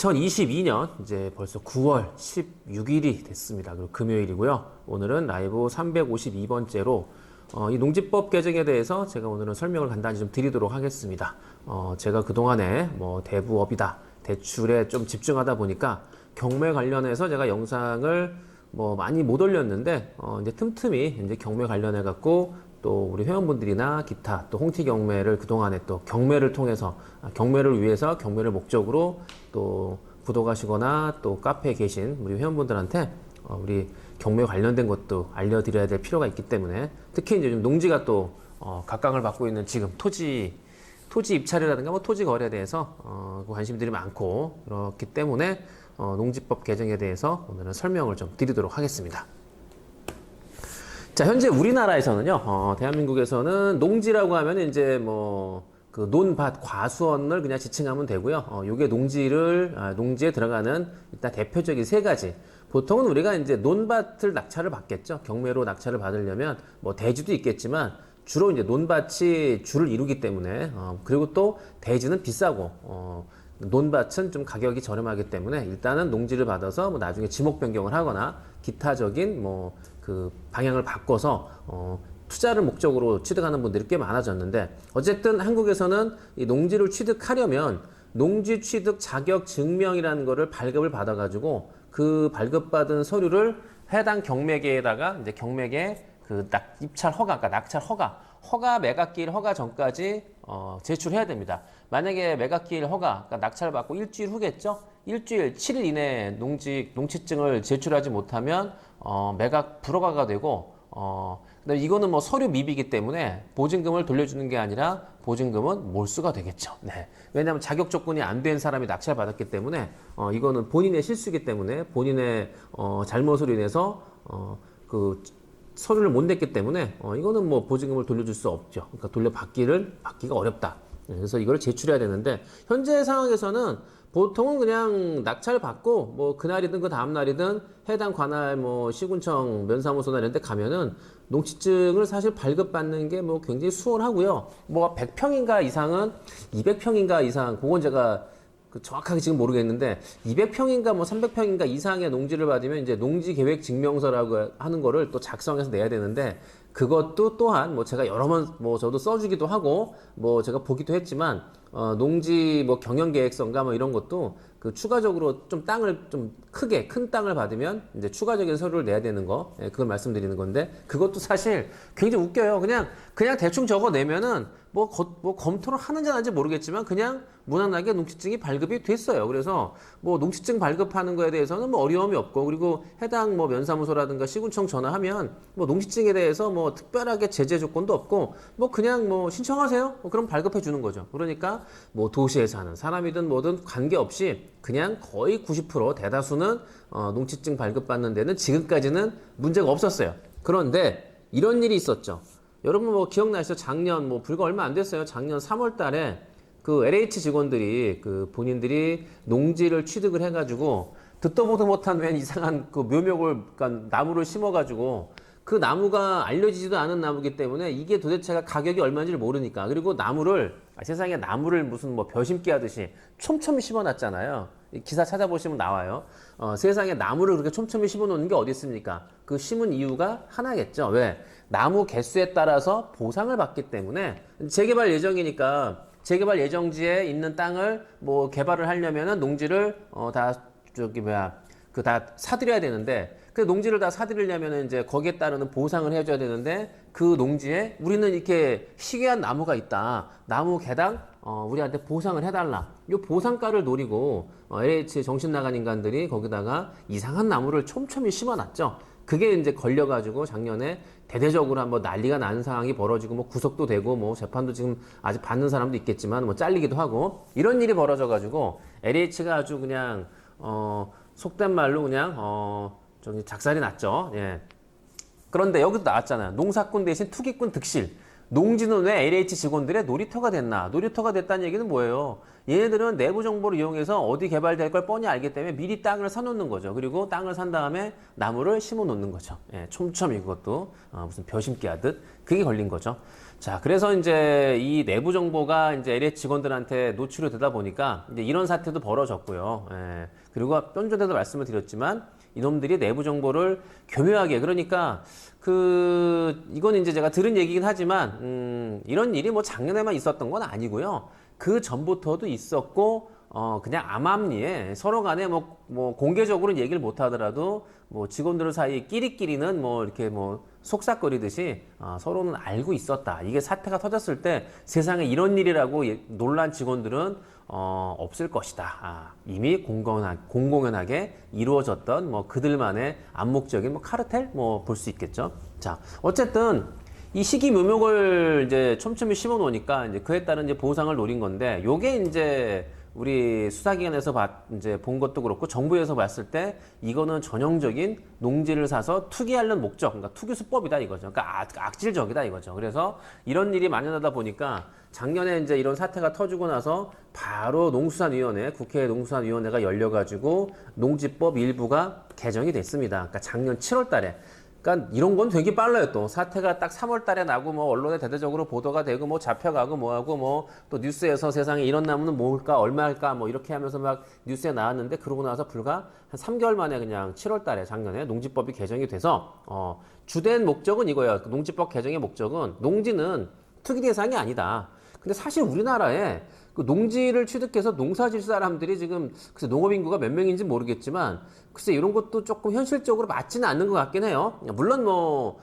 2022년 이제 벌써 9월 16일이 됐습니다. 그리고 금요일이고요. 오늘은 라이브 352번째로 이 농지법 개정에 대해서 제가 오늘은 설명을 간단히 좀 드리도록 하겠습니다. 제가 그동안에 뭐 대부업이다, 대출에 좀 집중하다 보니까 경매 관련해서 제가 영상을 뭐 많이 못 올렸는데 이제 틈틈이 이제 경매 관련해 갖고 또 우리 회원분들이나 기타 또 홍티 경매를 그동안에 또 경매를 통해서 경매를 위해서 경매를 목적으로 또 구독하시거나 또 카페에 계신 우리 회원분들한테 우리 경매 관련된 것도 알려드려야 될 필요가 있기 때문에 특히 이제 좀 농지가 또 각광을 받고 있는 지금 토지 입찰이라든가 뭐 토지 거래에 대해서 관심들이 많고 그렇기 때문에 농지법 개정에 대해서 오늘은 설명을 좀 드리도록 하겠습니다. 자, 현재 우리나라에서는요, 대한민국에서는 농지라고 하면 이제 뭐, 그 논밭 과수원을 그냥 지칭하면 되고요. 요게 농지에 들어가는 일단 대표적인 세 가지. 보통은 우리가 이제 논밭을 낙찰을 받겠죠. 경매로 낙찰을 받으려면 뭐 대지도 있겠지만 주로 이제 논밭이 주를 이루기 때문에, 그리고 또 대지는 비싸고, 논밭은 좀 가격이 저렴하기 때문에 일단은 농지를 받아서 뭐 나중에 지목 변경을 하거나 기타적인 뭐 그 방향을 바꿔서 투자를 목적으로 취득하는 분들이 꽤 많아졌는데 어쨌든 한국에서는 이 농지를 취득하려면 농지 취득 자격 증명이라는 거를 발급을 받아 가지고 그 발급받은 서류를 해당 경매계에다가 이제 경매계 그 입찰 허가, 그러니까 낙찰 허가 매각기일 허가 전까지 제출해야 됩니다. 만약에 매각기일 허가, 그러니까 낙찰을 받고 일주일 후겠죠? 일주일 7일 이내에 농취증을 제출하지 못하면 매각 불허가가 되고 근데 이거는 뭐 서류 미비이기 때문에 보증금을 돌려주는 게 아니라 보증금은 몰수가 되겠죠. 네. 왜냐하면 자격 조건이 안 된 사람이 낙찰 받았기 때문에 이거는 본인의 실수이기 때문에 본인의 잘못으로 인해서 그 서류를 못 냈기 때문에 이거는 뭐 보증금을 돌려줄 수 없죠. 그러니까 받기가 어렵다. 그래서 이걸 제출해야 되는데 현재 상황에서는 보통은 그냥 낙찰 받고 뭐 그날이든 그 다음 날이든 해당 관할 뭐 시군청 면사무소나 이런 데 가면은 농취증을 사실 발급받는 게 뭐 굉장히 수월하고요. 뭐 100평인가 이상은 200평인가 이상 그건 제가 정확하게 지금 모르겠는데 200평인가 뭐 300평인가 이상의 농지를 받으면 이제 농지 계획 증명서라고 하는 거를 또 작성해서 내야 되는데 그것도 또한 뭐 제가 여러 번 뭐 저도 써주기도 하고 뭐 제가 보기도 했지만 농지 뭐 경영 계획서인가 뭐 이런 것도 그 추가적으로 좀 땅을 좀 크게 큰 땅을 받으면 이제 추가적인 서류를 내야 되는 거 그걸 말씀드리는 건데 그것도 사실 굉장히 웃겨요. 그냥 대충 적어 내면은 뭐 검토를 하는지 안 하는지 모르겠지만 그냥 무난하게 농취증이 발급이 됐어요. 그래서 뭐 농취증 발급하는 거에 대해서는 뭐 어려움이 없고 그리고 해당 뭐 면사무소라든가 시군청 전화하면 뭐 농취증에 대해서 뭐 특별하게 제재 조건도 없고 뭐 그냥 뭐 신청하세요. 뭐 그럼 발급해 주는 거죠. 그러니까 뭐 도시에 사는 사람이든 뭐든 관계없이 그냥 거의 90% 대다수는 농취증 발급받는 데는 지금까지는 문제가 없었어요. 그런데 이런 일이 있었죠. 여러분 뭐 기억나시죠? 작년 뭐 불과 얼마 안 됐어요. 작년 3월 달에 그 LH 직원들이 그 본인들이 농지를 취득을 해가지고 듣도 보도 못한 웬 이상한 그 묘목을 그러니까 나무를 심어가지고 그 나무가 알려지지도 않은 나무기 때문에 이게 도대체가 가격이 얼마인지를 모르니까 그리고 세상에 나무를 무슨 뭐 벼심기 하듯이 촘촘히 심어놨잖아요. 기사 찾아보시면 나와요. 세상에 나무를 그렇게 촘촘히 심어놓는 게 어디 있습니까? 그 심은 이유가 하나겠죠. 왜? 나무 개수에 따라서 보상을 받기 때문에 재개발 예정이니까 재개발 예정지에 있는 땅을 뭐 개발을 하려면은 농지를 다 사들여야 되는데 그 농지를 다 사들이려면 이제 거기에 따르는 보상을 해줘야 되는데 그 농지에 우리는 이렇게 희귀한 나무가 있다. 나무 개당 우리한테 보상을 해달라. 이 보상가를 노리고 LH 정신 나간 인간들이 거기다가 이상한 나무를 촘촘히 심어놨죠. 그게 이제 걸려가지고 작년에 대대적으로 한번 난리가 나는 상황이 벌어지고 뭐 구속도 되고 뭐 재판도 지금 아직 받는 사람도 있겠지만 뭐 잘리기도 하고 이런 일이 벌어져가지고 LH가 아주 그냥 속된 말로 그냥 작살이 났죠. 예. 그런데 여기도 나왔잖아요. 농사꾼 대신 투기꾼 득실. 농지는 왜 LH 직원들의 놀이터가 됐나? 놀이터가 됐다는 얘기는 뭐예요? 얘네들은 내부 정보를 이용해서 어디 개발될 걸 뻔히 알기 때문에 미리 땅을 사놓는 거죠. 그리고 땅을 산 다음에 나무를 심어 놓는 거죠. 예, 촘촘히 그것도 무슨 벼 심기 하듯 그게 걸린 거죠. 자, 그래서 이제 이 내부 정보가 이제 LH 직원들한테 노출이 되다 보니까 이제 이런 사태도 벌어졌고요. 예, 그리고 좀 전에도 말씀을 드렸지만 이놈들이 내부 정보를 교묘하게 그러니까 이건 이제 제가 들은 얘기긴 하지만 이런 일이 뭐 작년에만 있었던 건 아니고요. 그 전부터도 있었고 그냥 암암리에 서로 간에 뭐 공개적으로는 얘기를 못 하더라도 뭐 직원들 사이 끼리끼리는 뭐 이렇게 뭐 속삭거리듯이 서로는 알고 있었다. 이게 사태가 터졌을 때 세상에 이런 일이라고 놀란 직원들은 없을 것이다. 이미 공공연하게 이루어졌던 뭐 그들만의 암묵적인 뭐 카르텔 뭐 볼 수 있겠죠. 자, 어쨌든 이 시기 묘목을 이제 촘촘히 심어 놓으니까 이제 그에 따른 이제 보상을 노린 건데 요게 이제 우리 수사기관에서 이제 본 것도 그렇고 정부에서 봤을 때 이거는 전형적인 농지를 사서 투기하려는 목적, 그러니까 투기 수법이다 이거죠. 그러니까 악질적이다 이거죠. 그래서 이런 일이 만연하다 보니까 작년에 이제 이런 사태가 터지고 나서 바로 농수산위원회, 국회 농수산위원회가 열려가지고 농지법 일부가 개정이 됐습니다. 그러니까 작년 7월 달에. 그러니까 이런 건 되게 빨라요. 또 사태가 딱 3월 달에 나고 뭐 언론에 대대적으로 보도가 되고 뭐 잡혀가고 뭐하고 뭐 또 뉴스에서 세상에 이런 나무는 뭘까 얼마일까 뭐 이렇게 하면서 막 뉴스에 나왔는데 그러고 나서 불과 한 3개월 만에 그냥 7월 달에 작년에 농지법이 개정이 돼서 주된 목적은 이거예요. 농지법 개정의 목적은 농지는 투기 대상이 아니다. 근데 사실 우리나라에 그 농지를 취득해서 농사 질 사람들이 지금 글쎄 농업 인구가 몇 명인지 모르겠지만 글쎄 이런 것도 조금 현실적으로 맞지는 않는 것 같긴 해요. 물론 뭐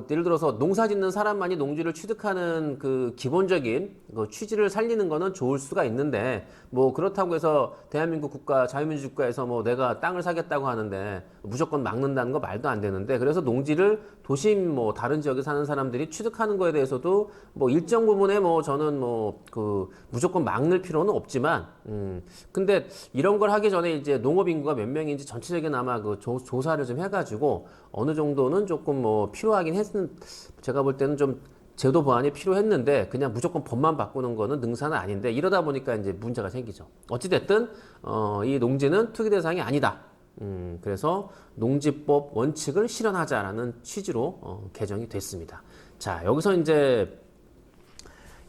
예를 들어서 농사 짓는 사람만이 농지를 취득하는 그 기본적인 그 취지를 살리는 거는 좋을 수가 있는데 뭐 그렇다고 해서 대한민국 국가 자유민주 국가에서 뭐 내가 땅을 사겠다고 하는데 무조건 막는다는 거 말도 안 되는데 그래서 농지를 도심 뭐 다른 지역에 사는 사람들이 취득하는 거에 대해서도 뭐 일정 부분에 뭐 저는 뭐 무조건 막는 필요는 없지만 근데 이런 걸 하기 전에 이제 농업 인구가 몇 명인지 전체적인 아마 그 조사를 좀 해가지고 어느 정도는 조금 뭐 필요하긴 제가 볼 때는 좀 제도 보완이 필요했는데 그냥 무조건 법만 바꾸는 거는 능사는 아닌데 이러다 보니까 이제 문제가 생기죠. 어찌됐든 이 농지는 투기 대상이 아니다. 그래서 농지법 원칙을 실현하자라는 취지로 개정이 됐습니다. 자, 여기서 이제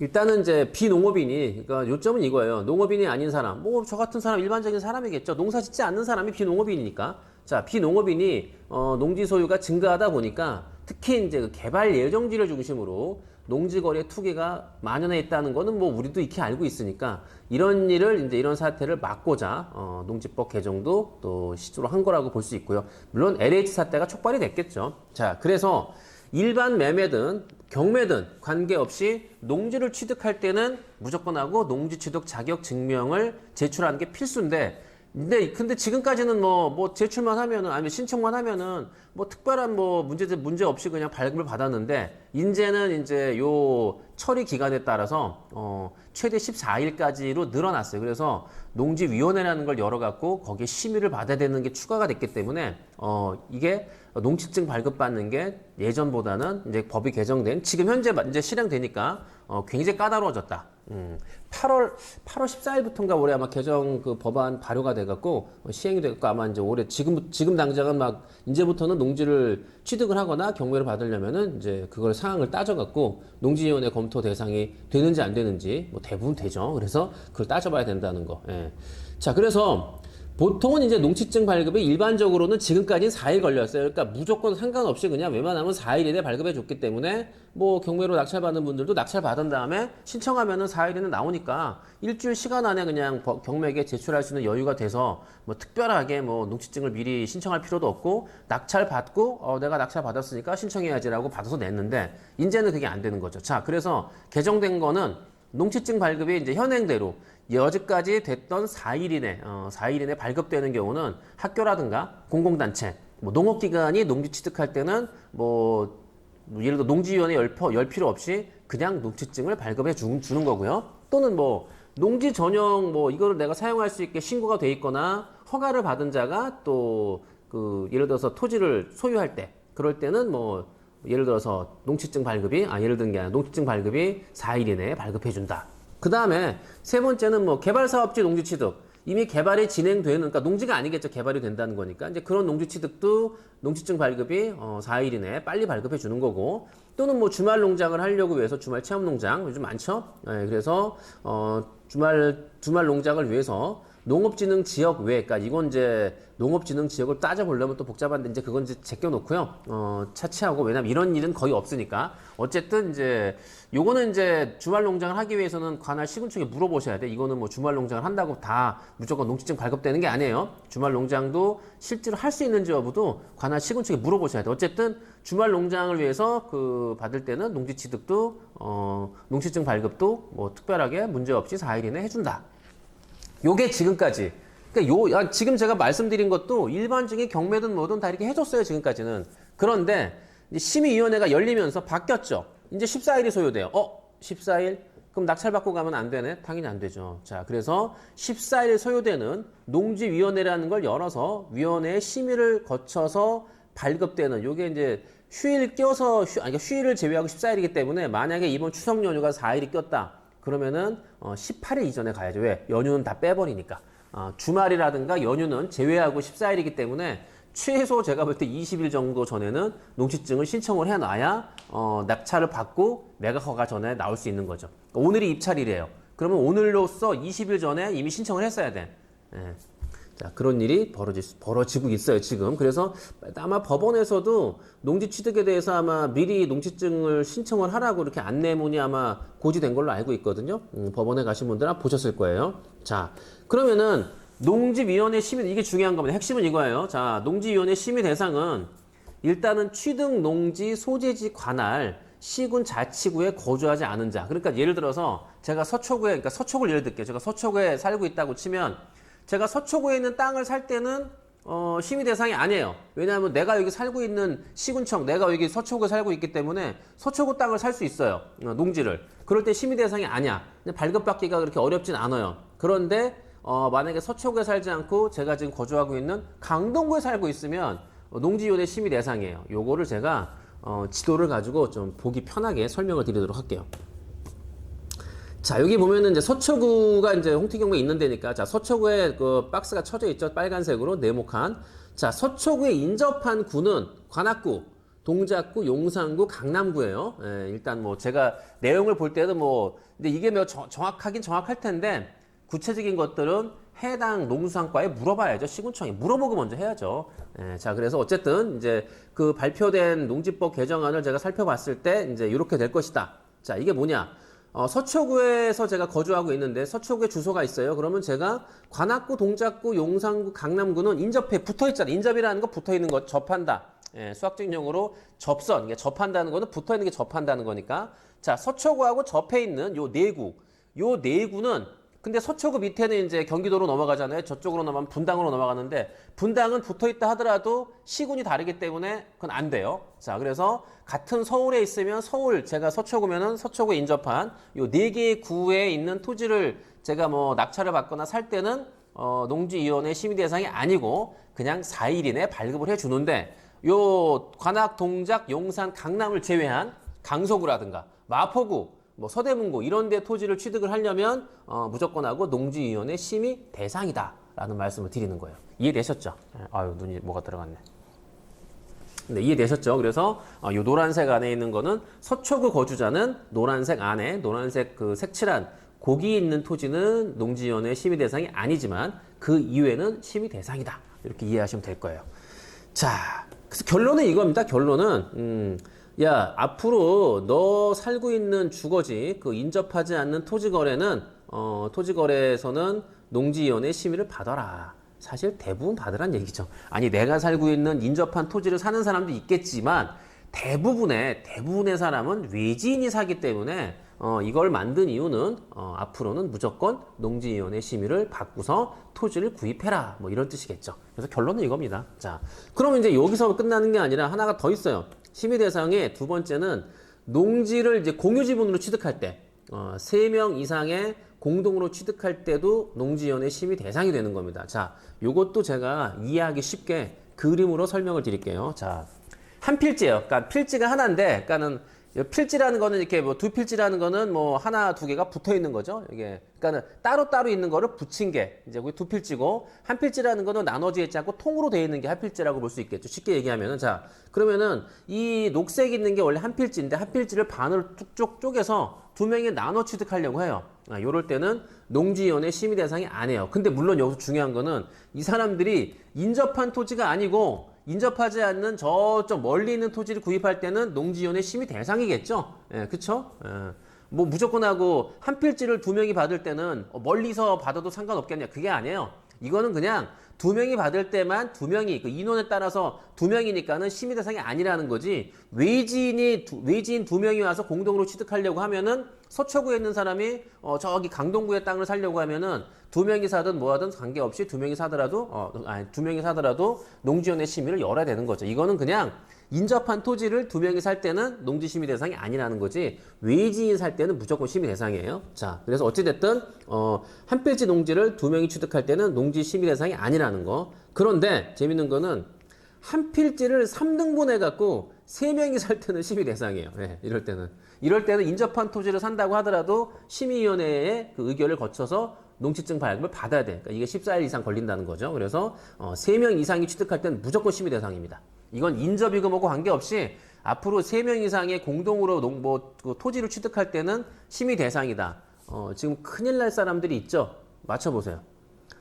일단은 이제 비농업인이 그러니까 요점은 이거예요. 농업인이 아닌 사람, 뭐 저 같은 사람 일반적인 사람이겠죠. 농사 짓지 않는 사람이 비농업인이니까. 자, 비농업인이 농지 소유가 증가하다 보니까 특히 이제 그 개발 예정지를 중심으로 농지거래 투기가 만연해 있다는 거는 뭐 우리도 익히 알고 있으니까 이런 일을 이제 이런 사태를 막고자 농지법 개정도 또 시도를 한 거라고 볼 수 있고요. 물론 LH 사태가 촉발이 됐겠죠. 자, 그래서 일반 매매든 경매든 관계없이 농지를 취득할 때는 무조건 하고 농지 취득 자격 증명을 제출하는 게 필수인데 근데 지금까지는 뭐 제출만 하면은 아니면 신청만 하면은 뭐 특별한 뭐 문제 없이 그냥 발급을 받았는데 이제는 이제 요 처리 기간에 따라서 최대 14일까지로 늘어났어요. 그래서 농지위원회라는 걸 열어갖고 거기에 심의를 받아야 되는 게 추가가 됐기 때문에 이게 농지증 발급받는 게 예전보다는 이제 법이 개정된 지금 현재 이제 실행되니까 굉장히 까다로워졌다. 8월 14일부터인가 올해 아마 개정 그 법안 발효가 돼갖고 시행이 돼갖고 아마 이제 올해 지금 당장은 막 이제부터는 농지를 취득을 하거나 경매를 받으려면은 이제 그걸 상황을 따져갖고 농지위원회 검토 대상이 되는지 안 되는지 뭐 대부분 되죠. 그래서 그걸 따져봐야 된다는 거. 예. 자, 그래서 보통은 이제 농지증 발급이 일반적으로는 지금까지 4일 걸렸어요. 그러니까 무조건 상관없이 그냥 웬만하면 4일 이내 발급해 줬기 때문에 뭐 경매로 낙찰받는 분들도 낙찰 받은 다음에 신청하면은 4일 이내 나오니까 일주일 시간 안에 그냥 경매에 제출할 수 있는 여유가 돼서 뭐 특별하게 뭐 농지증을 미리 신청할 필요도 없고 낙찰 받고 내가 낙찰 받았으니까 신청해야지라고 받아서 냈는데 이제는 그게 안 되는 거죠. 자, 그래서 개정된 거는 농지증 발급이 이제 현행대로 여지까지 됐던 4일 이내 발급되는 경우는 학교라든가 공공단체, 뭐 농업기관이 농지 취득할 때는 뭐 예를 들어 농지위원회 열 필요 없이 그냥 농지증을 발급해 주는 거고요. 또는 뭐 농지 전용 뭐 이거를 내가 사용할 수 있게 신고가 돼 있거나 허가를 받은 자가 또 예를 들어서 토지를 소유할 때 그럴 때는 뭐 예를 들어서 농취증 발급이 예를 든 게 아니라 농취증 발급이 4일 이내에 발급해 준다. 그 다음에 세 번째는 뭐 개발사업지 농지취득. 이미 개발이 진행되는, 그러니까 농지가 아니겠죠. 개발이 된다는 거니까. 이제 그런 농지취득도 농지증 발급이 4일 이내에 빨리 발급해 주는 거고, 또는 뭐 주말 농장을 하려고 위해서 주말 체험 농장 요즘 많죠. 그래서 주말 농장을 위해서 농업진흥 지역 외, 그러니까 이건 이제 농업진흥 지역을 따져보려면 또 복잡한데 이제 그건 이제 제껴놓고요. 차치하고, 왜냐면 이런 일은 거의 없으니까. 어쨌든 이제 요거는 이제 주말 농장을 하기 위해서는 관할 시군청에 물어보셔야 돼. 이거는 뭐 주말 농장을 한다고 다 무조건 농지증 발급되는 게 아니에요. 주말 농장도 실제로 할 수 있는지 여부도 관할 시군청에 물어보셔야 돼. 어쨌든 주말 농장을 위해서 받을 때는 농지취득도 농지증 발급도 뭐 특별하게 문제없이 4일 이내 해준다. 요게 지금까지. 그러니까 지금 제가 말씀드린 것도 일반적인 경매든 뭐든 다 이렇게 해줬어요, 지금까지는. 그런데 이제 심의위원회가 열리면서 바뀌었죠. 이제 14일이 소요돼요. 14일? 그럼 낙찰받고 가면 안 되네? 당연히 안 되죠. 자, 그래서 14일 소요되는 농지위원회라는 걸 열어서 위원회의 심의를 거쳐서 발급되는, 요게 이제 휴일 껴서, 그러니까 휴일을 제외하고 14일이기 때문에 만약에 이번 추석 연휴가 4일이 꼈다. 그러면은 18일 이전에 가야죠. 왜? 연휴는 다 빼버리니까. 주말이라든가 연휴는 제외하고 14일이기 때문에 최소 제가 볼 때 20일 정도 전에는 농지증을 신청을 해놔야 낙찰을 받고 매각허가 전에 나올 수 있는 거죠. 오늘이 입찰일이에요. 그러면 오늘로써 20일 전에 이미 신청을 했어야 돼. 자, 그런 일이 벌어지고 있어요, 지금. 그래서 아마 법원에서도 농지 취득에 대해서 아마 미리 농지증을 신청을 하라고 이렇게 안내문이 아마 고지된 걸로 알고 있거든요. 법원에 가신 분들은 보셨을 거예요. 자, 그러면은 농지위원회 심의, 이게 중요한 겁니다. 핵심은 이거예요. 자, 농지위원회 심의 대상은 일단은 취득 농지 소재지 관할 시군 자치구에 거주하지 않은 자. 그러니까 예를 들어서 제가 그러니까 서초구를 예를 들게요. 제가 서초구에 살고 있다고 치면 제가 서초구에 있는 땅을 살 때는 심의 대상이 아니에요. 왜냐하면 내가 여기 살고 있는 시군청, 내가 여기 서초구에 살고 있기 때문에 서초구 땅을 살 수 있어요. 농지를. 그럴 때 심의 대상이 아니야. 근데 발급받기가 그렇게 어렵진 않아요. 그런데 만약에 서초구에 살지 않고 제가 지금 거주하고 있는 강동구에 살고 있으면 농지위원회 심의 대상이에요. 요거를 제가 지도를 가지고 좀 보기 편하게 설명을 드리도록 할게요. 자, 여기 보면은 이제 서초구가 이제 홍티경매에 있는 데니까, 자, 서초구에 그 박스가 쳐져 있죠. 빨간색으로 네모칸. 자, 서초구에 인접한 구는 관악구, 동작구, 용산구, 강남구예요. 일단 뭐 제가 내용을 볼 때도 뭐, 근데 이게 뭐 정확하긴 정확할 텐데, 구체적인 것들은 해당 농수산과에 물어봐야죠. 시군청에 물어보고 먼저 해야죠. 자, 그래서 어쨌든 이제 그 발표된 농지법 개정안을 제가 살펴봤을 때 이제 이렇게 될 것이다. 자, 이게 뭐냐? 서초구에서 제가 거주하고 있는데 서초구에 주소가 있어요. 그러면 제가 관악구, 동작구, 용산구, 강남구는 인접해 붙어있잖아요. 인접이라는 거 붙어있는 거 접한다. 수학적 용어로 접선. 이게 접한다는 거는 붙어있는 게 접한다는 거니까. 자, 서초구하고 접해 있는 요 네 구. 요 네 구는 근데 서초구 밑에는 이제 경기도로 넘어가잖아요. 저쪽으로 넘어가면 분당으로 넘어가는데 분당은 붙어있다 하더라도 시군이 다르기 때문에 그건 안 돼요. 자, 그래서 같은 서울에 있으면 제가 서초구면은 서초구에 인접한 요 네 개의 구에 있는 토지를 제가 뭐 낙찰을 받거나 살 때는 농지위원회 심의 대상이 아니고 그냥 4일 이내 발급을 해주는데 요 관악, 동작, 용산, 강남을 제외한 강서구라든가 마포구 뭐 서대문구 이런 데 토지를 취득을 하려면 무조건 하고 농지위원회 심의 대상이다 라는 말씀을 드리는 거예요. 이해되셨죠? 아유, 눈이 뭐가 들어갔네. 네, 이해되셨죠? 그래서 요 노란색 안에 있는 거는 서초구 거주자는 노란색 안에 노란색 그 색칠한 고기 있는 토지는 농지위원회 심의 대상이 아니지만 그 이외에는 심의 대상이다. 이렇게 이해하시면 될 거예요. 자, 그래서 결론은 이겁니다. 결론은 야, 앞으로 너 살고 있는 주거지, 그 인접하지 않는 토지거래는, 토지거래에서는 농지위원회 심의를 받아라. 사실 대부분 받으란 얘기죠. 아니, 내가 살고 있는 인접한 토지를 사는 사람도 있겠지만, 대부분의 사람은 외지인이 사기 때문에, 이걸 만든 이유는, 앞으로는 무조건 농지위원회 심의를 받고서 토지를 구입해라. 뭐 이런 뜻이겠죠. 그래서 결론은 이겁니다. 자, 그러면 이제 여기서 끝나는 게 아니라 하나가 더 있어요. 심의 대상의 두 번째는 농지를 이제 공유 지분으로 취득할 때, 3명 이상의 공동으로 취득할 때도 농지위원회 심의 대상이 되는 겁니다. 자, 요것도 제가 이해하기 쉽게 그림으로 설명을 드릴게요. 자, 한 필지예요. 그러니까 필지가 하나인데, 그러니까는 필지라는 거는 이렇게 뭐 두 필지라는 거는 뭐 하나 두 개가 붙어 있는 거죠. 이게 그러니까는 따로 있는 거를 붙인 게 이제 그게 두 필지고, 한 필지라는 거는 나눠져 있지 않고 통으로 되어 있는 게 한 필지라고 볼 수 있겠죠. 쉽게 얘기하면은. 자, 그러면은 이 녹색 있는 게 원래 한 필지인데, 한 필지를 반으로 뚝쭉 쪼개서 두 명이 나눠 취득하려고 해요. 요럴 때는 농지위원회 심의 대상이 아니에요. 근데 물론 여기서 중요한 거는 이 사람들이 인접한 토지가 아니고, 인접하지 않는 저쪽 멀리 있는 토지를 구입할 때는 농지위원회 심의 대상이겠죠. 예, 그쵸? 예. 뭐 무조건 하고 한 필지를 두 명이 받을 때는 멀리서 받아도 상관없겠냐, 그게 아니에요. 이거는 그냥 두 명이 받을 때만 두 명이, 그 인원에 따라서 두 명이니까는 심의 대상이 아니라는 거지, 외지인 두 명이 와서 공동으로 취득하려고 하면은, 서초구에 있는 사람이 저기 강동구의 땅을 사려고 하면은 두 명이 사든 뭐 하든 관계없이 두 명이 사더라도 두 명이 사더라도 농지위원회 심의를 열어야 되는 거죠. 이거는 그냥 인접한 토지를 두 명이 살 때는 농지 심의 대상이 아니라는 거지, 외지인 살 때는 무조건 심의 대상이에요. 자, 그래서 어찌됐든 한 필지 농지를 두 명이 취득할 때는 농지 심의 대상이 아니라는 거. 그런데 재밌는 거는 한 필지를 3등분 해갖고 3명이 살 때는 심의 대상이에요. 네, 이럴 때는 인접한 토지를 산다고 하더라도 심의위원회의 그 의결을 거쳐서 농지증 발급을 받아야 돼. 그러니까 이게 14일 이상 걸린다는 거죠. 그래서 3명 이상이 취득할 때는 무조건 심의 대상입니다. 이건 인접이금하고 관계없이 앞으로 3명 이상의 공동으로 그 토지를 취득할 때는 심의 대상이다. 지금 큰일 날 사람들이 있죠. 맞춰보세요.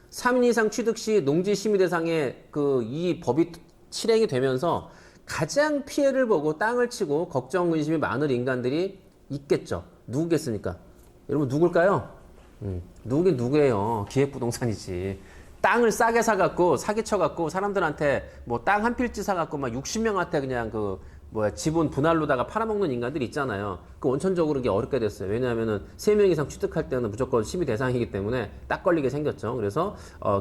3인 이상 취득 시 농지 심의 대상에 이 법이 실행이 되면서 가장 피해를 보고 땅을 치고 걱정 근심이 많은 인간들이 있겠죠. 누구겠습니까? 여러분 누굴까요? 누구긴 누구예요. 기획부동산이지. 땅을 싸게 사갖고 사기쳐갖고 사람들한테 뭐 땅 한 필지 사갖고 막 60명한테 그냥 지분 분할로다가 팔아먹는 인간들이 있잖아요. 그 원천적으로 이게 어렵게 됐어요. 왜냐하면은 3명 이상 취득할 때는 무조건 심의 대상이기 때문에 딱 걸리게 생겼죠. 그래서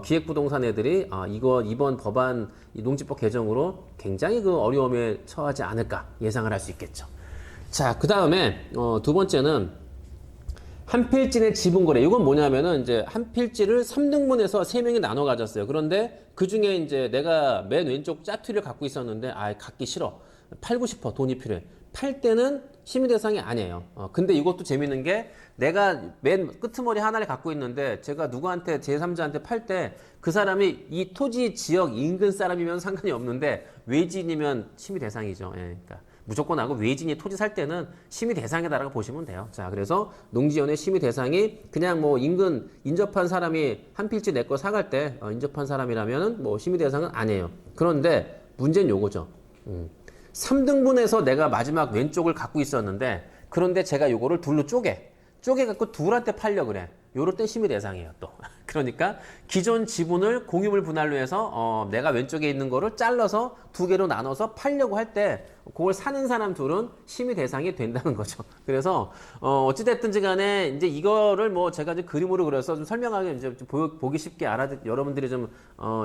기획부동산 애들이 이번 법안 농지법 개정으로 굉장히 그 어려움에 처하지 않을까 예상을 할 수 있겠죠. 자, 그 다음에 두 번째는 한 필지 내 지분 거래. 이건 뭐냐면은 이제 한 필지를 3등분해서 3명이 나눠 가졌어요. 그런데 그 중에 이제 내가 맨 왼쪽 짜투리를 갖고 있었는데 갖기 싫어. 팔고 싶어. 돈이 필요해. 팔 때는 심의 대상이 아니에요. 근데 이것도 재밌는 게, 내가 맨 끄트머리 하나를 갖고 있는데 제가 누구한테 제3자한테 팔 때 그 사람이 이 토지 지역 인근 사람이면 상관이 없는데 외지인이면 심의 대상이죠. 예, 그러니까 무조건 하고 외지인이 토지 살 때는 심의 대상이다라고 보시면 돼요. 자, 그래서 농지위원회 심의 대상이 그냥 뭐 인접한 사람이 한 필지 내 거 사갈 때 인접한 사람이라면은 뭐 심의 대상은 아니에요. 그런데 문제는 요거죠. 3등분해서 내가 마지막 왼쪽을 갖고 있었는데, 그런데 제가 요거를 둘로 쪼개갖고 둘한테 팔려 그래. 요럴 때 심의 대상이에요, 또. 그러니까 기존 지분을 공유물 분할로 해서 내가 왼쪽에 있는 거를 잘라서 두 개로 나눠서 팔려고 할 때 그걸 사는 사람 둘은 심의 대상이 된다는 거죠. 그래서 어찌됐든지 간에 이제 이거를 뭐 제가 이제 그림으로 그려서 좀 설명하기 이제 좀 보기 쉽게 여러분들이 좀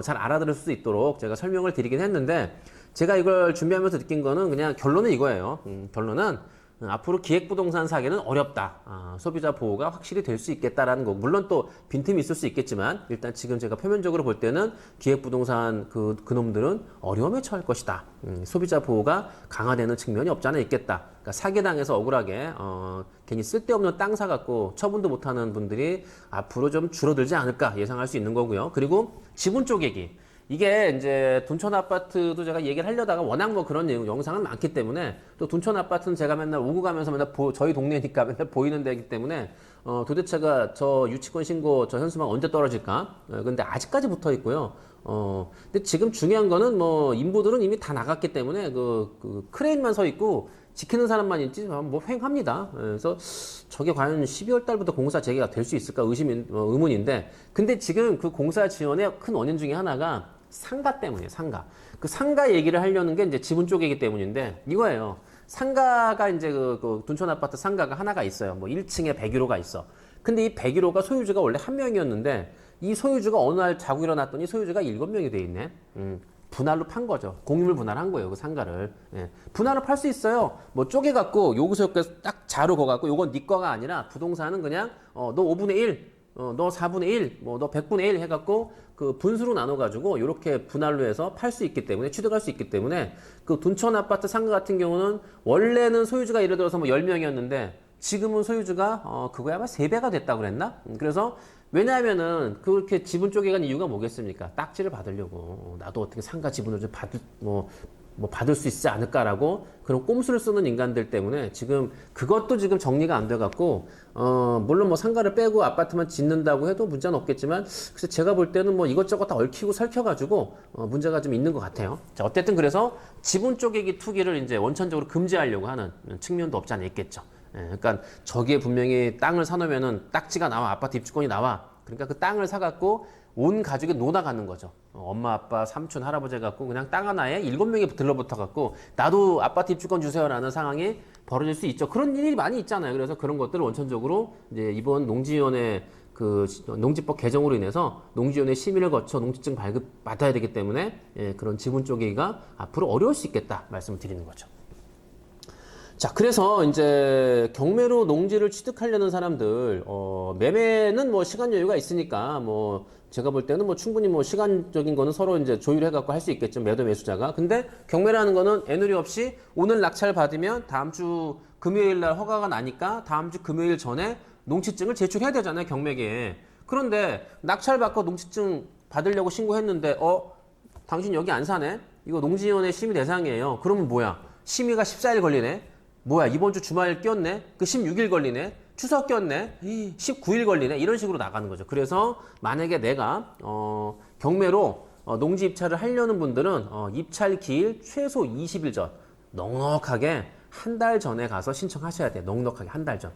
잘 알아들을 수 있도록 제가 설명을 드리긴 했는데, 제가 이걸 준비하면서 느낀 거는 그냥 결론은 이거예요. 결론은 앞으로 기획부동산 사기는 어렵다. 소비자 보호가 확실히 될 수 있겠다라는 거. 물론 또 빈틈이 있을 수 있겠지만, 일단 지금 제가 표면적으로 볼 때는 기획부동산 그놈들은 어려움에 처할 것이다. 소비자 보호가 강화되는 측면이 없지 않아 있겠다. 그러니까 사기당해서 억울하게 괜히 쓸데없는 땅 사갖고 처분도 못하는 분들이 앞으로 좀 줄어들지 않을까 예상할 수 있는 거고요. 그리고 지분 쪼개기. 이게 이제 둔촌 아파트도 제가 얘기를 하려다가 워낙 뭐 그런 영상은 많기 때문에, 또 둔촌 아파트는 제가 맨날 오고 가면서 맨날 저희 동네니까 맨날 보이는 데이기 때문에 도대체가 저 유치권 신고 저 현수막 언제 떨어질까? 근데 아직까지 붙어 있고요. 근데 지금 중요한 거는 뭐 인부들은 이미 다 나갔기 때문에 그 크레인만 서 있고 지키는 사람만 있지 뭐 횡합니다. 그래서 저게 과연 12월 달부터 공사 재개가 될 수 있을까 의문인데, 근데 지금 그 공사 지연의 큰 원인 중에 하나가 상가 때문이에요. 그 상가 얘기를 하려는 게 이제 지분 쪼개기 때문인데, 이거예요. 상가가 이제 그 둔촌 아파트 상가가 하나가 있어요. 뭐 1층에 101호가 있어. 근데 이 101호가 소유주가 원래 한 명이었는데, 이 소유주가 어느 날 자고 일어났더니 소유주가 7명이 돼 있네. 분할로 판 거죠. 공유물 분할한 거예요, 그 상가를. 예. 분할로 팔 수 있어요. 뭐 쪼개갖고 여기서 여기까지 딱 자로 거갖고 요건 네 거가 아니라 부동산은 그냥 너 5분의 1 너 4분의 1, 뭐 너 100분의 1 해갖고 그 분수로 나눠가지고 이렇게 분할로 해서 팔 수 있기 때문에 취득할 수 있기 때문에 그 둔촌 아파트 상가 같은 경우는 원래는 소유주가 예를 들어서 뭐 10명이었는데 지금은 소유주가 그거야 아마 3배가 됐다고 그랬나? 그래서 왜냐하면은 그렇게 지분 쪼개 간 이유가 뭐겠습니까? 딱지를 받으려고 나도 어떻게 상가 지분을 좀 받을 뭐 받을 수 있지 않을까라고 그런 꼼수를 쓰는 인간들 때문에 지금 그것도 지금 정리가 안 돼갖고 물론 뭐 상가를 빼고 아파트만 짓는다고 해도 문제는 없겠지만 글쎄 제가 볼 때는 뭐 이것저것 다 얽히고 설켜가지고 문제가 좀 있는 것 같아요. 자 어쨌든 그래서 지분 쪼개기 투기를 이제 원천적으로 금지하려고 하는 측면도 없지 않아 있겠죠. 예, 그러니까 저기에 분명히 땅을 사놓으면은 딱지가 나와 아파트 입주권이 나와. 그러니까 그 땅을 사갖고 온 가족이 놀아가는 거죠. 엄마, 아빠, 삼촌, 할아버지 해갖고 그냥 땅 하나에 7명이 들러붙어갖고 나도 아파트 입주권 주세요라는 상황이 벌어질 수 있죠. 그런 일이 많이 있잖아요. 그래서 그런 것들을 원천적으로 이제 이번 농지위원회 그 농지법 개정으로 인해서 농지위원회 심의를 거쳐 농지증 발급 받아야 되기 때문에 예, 그런 지분 쪼개기가 앞으로 어려울 수 있겠다 말씀을 드리는 거죠. 자, 그래서 이제 경매로 농지를 취득하려는 사람들, 매매는 뭐 시간 여유가 있으니까 뭐 제가 볼 때는 뭐 충분히 뭐 시간적인 거는 서로 이제 조율해갖고 할 수 있겠죠. 매도 매수자가. 근데 경매라는 거는 애누리 없이 오늘 낙찰 받으면 다음 주 금요일 날 허가가 나니까 다음 주 금요일 전에 농지증을 제출해야 되잖아요. 경매계에. 그런데 낙찰 받고 농지증 받으려고 신고했는데, 당신 여기 안 사네? 이거 농지위원회 심의 대상이에요. 그러면 뭐야? 심의가 14일 걸리네? 뭐야 이번 주 주말 꼈네? 그 16일 걸리네? 추석 꼈네? 19일 걸리네? 이런 식으로 나가는 거죠. 그래서 만약에 내가 경매로 농지 입찰을 하려는 분들은 입찰 기일 최소 20일 전 넉넉하게 한 달 전에 가서 신청하셔야 돼요. 넉넉하게 한 달 전.